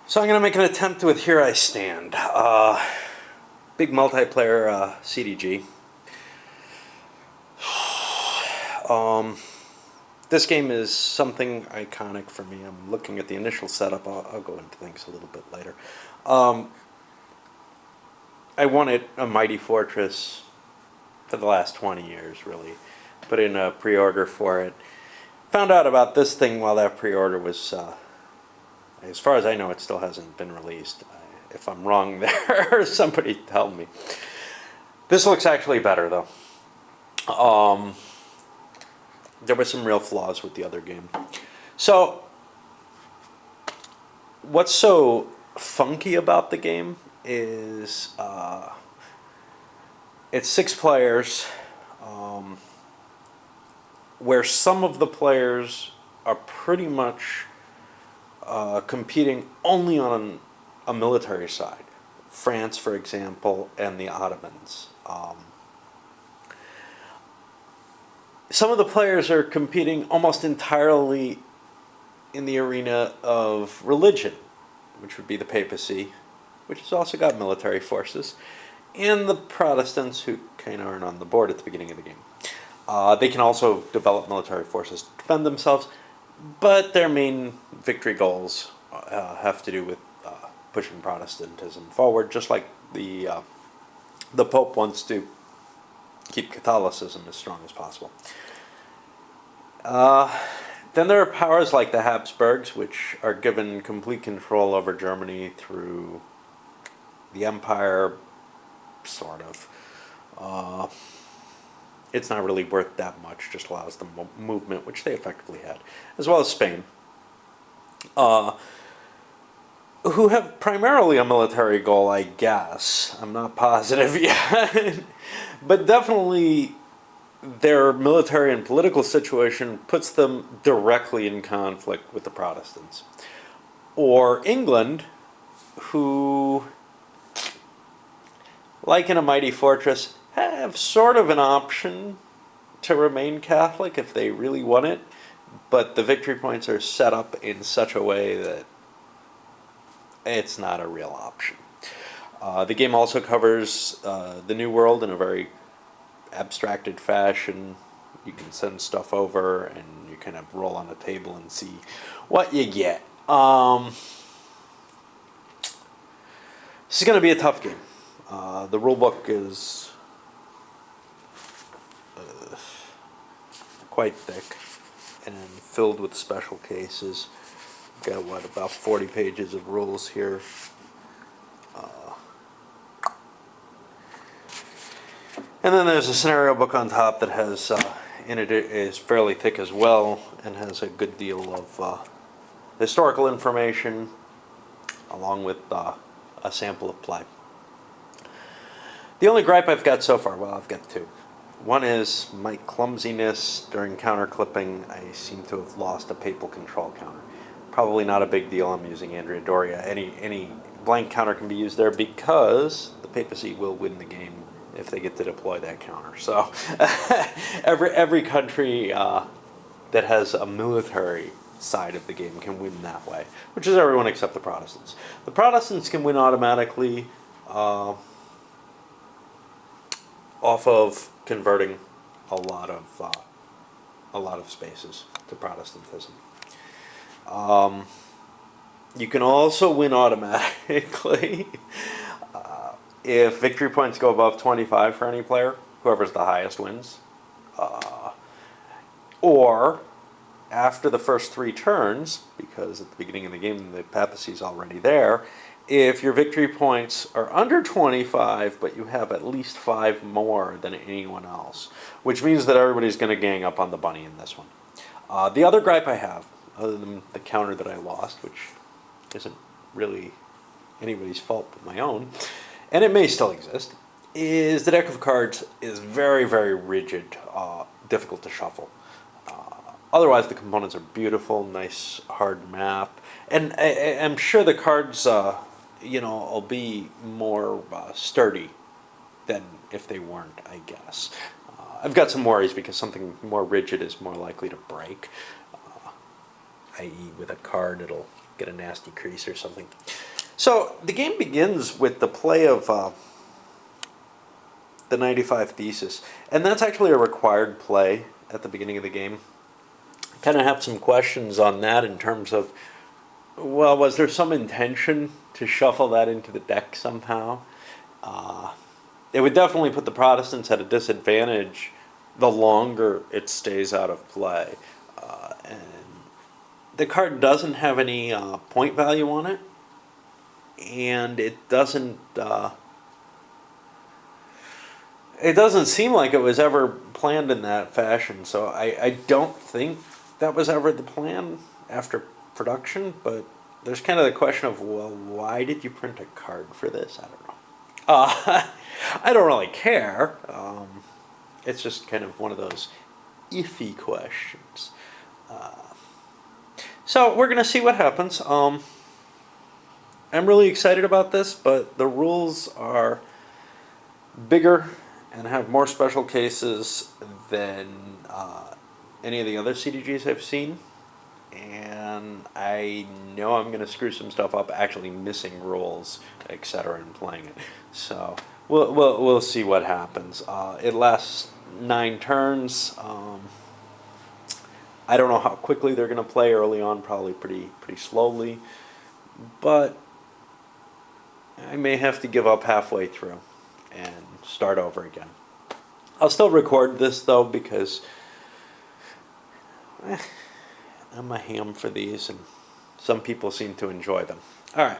So I'm going to make an attempt with Here I Stand. Big multiplayer CDG. This game is something iconic for me. I'm looking at the initial setup. I'll go into things a little bit later. I wanted a Mighty Fortress for the last 20 years, really. Put in a pre-order for it. Found out about this thing while that pre-order was... as far as I know, it still hasn't been released. If I'm wrong there, somebody tell me. This looks actually better, though. There were some real flaws with the other game. So, what's so funky about the game is it's 6 players, where some of the players are pretty much competing only on a military side. France, for example, and the Ottomans. Some of the players are competing almost entirely in the arena of religion, which would be the papacy, which has also got military forces, and the Protestants, who kind of aren't on the board at the beginning of the game. They can also develop military forces to defend themselves, but their main victory goals have to do with pushing Protestantism forward, just like the Pope wants to keep Catholicism as strong as possible. Then there are powers like the Habsburgs, which are given complete control over Germany through the Empire, sort of. It's not really worth that much, just allows them movement, which they effectively had, as well as Spain, who have primarily a military goal, I guess. I'm not positive yet. But definitely their military and political situation puts them directly in conflict with the Protestants. Or England, who, like in A Mighty Fortress, have sort of an option to remain Catholic if they really want it, but the victory points are set up in such a way that it's not a real option. The game also covers the New World in a very abstracted fashion. You can send stuff over and you kind of roll on a table and see what you get. This is going to be a tough game. The rulebook is quite thick and filled with special cases. Got about 40 pages of rules here. And then there's a scenario book on top that has, in it is fairly thick as well, and has a good deal of historical information, along with a sample of play. The only gripe I've got so far, well, I've got 2. One is my clumsiness during counter clipping. I seem to have lost a papal control counter. Probably not a big deal. I'm using Andrea Doria. Any blank counter can be used there because the papacy will win the game if they get to deploy that counter. So every country that has a military side of the game can win that way, which is everyone except the Protestants. The Protestants can win automatically off of converting a lot of spaces to Protestantism. You can also win automatically if victory points go above 25 for any player. Whoever's the highest wins. Or after the first 3 turns, because at the beginning of the game the papacy's already there, if your victory points are under 25, but you have at least 5 more than anyone else, which means that everybody's going to gang up on the bunny in this one. The other gripe I have, other than the counter that I lost, which isn't really anybody's fault but my own, and it may still exist, is the deck of cards is very, very rigid, difficult to shuffle. Otherwise, the components are beautiful, nice hard map, and I'm sure the cards, will be more sturdy than if they weren't, I guess. I've got some worries because something more rigid is more likely to break, i.e. with a card it'll get a nasty crease or something. So the game begins with the play of the 95 Thesis, and that's actually a required play at the beginning of the game. Kind of have some questions on that in terms of, well, was there some intention to shuffle that into the deck somehow? It would definitely put the Protestants at a disadvantage the longer it stays out of play. And the card doesn't have any point value on it, and it doesn't seem like it was ever planned in that fashion. So I don't think that was ever the plan after production, but there's kind of the question of, well, why did you print a card for this? I don't know. I don't really care. It's just kind of one of those iffy questions. So we're going to see what happens. I'm really excited about this, but the rules are bigger and have more special cases than any of the other CDGs I've seen. And I know I'm going to screw some stuff up actually missing rules, etc., and playing it. So we'll see what happens. It lasts 9 turns. I don't know how quickly they're going to play early on, probably pretty slowly. But I may have to give up halfway through and start over again. I'll still record this, though, because I'm a ham for these, and some people seem to enjoy them. All right.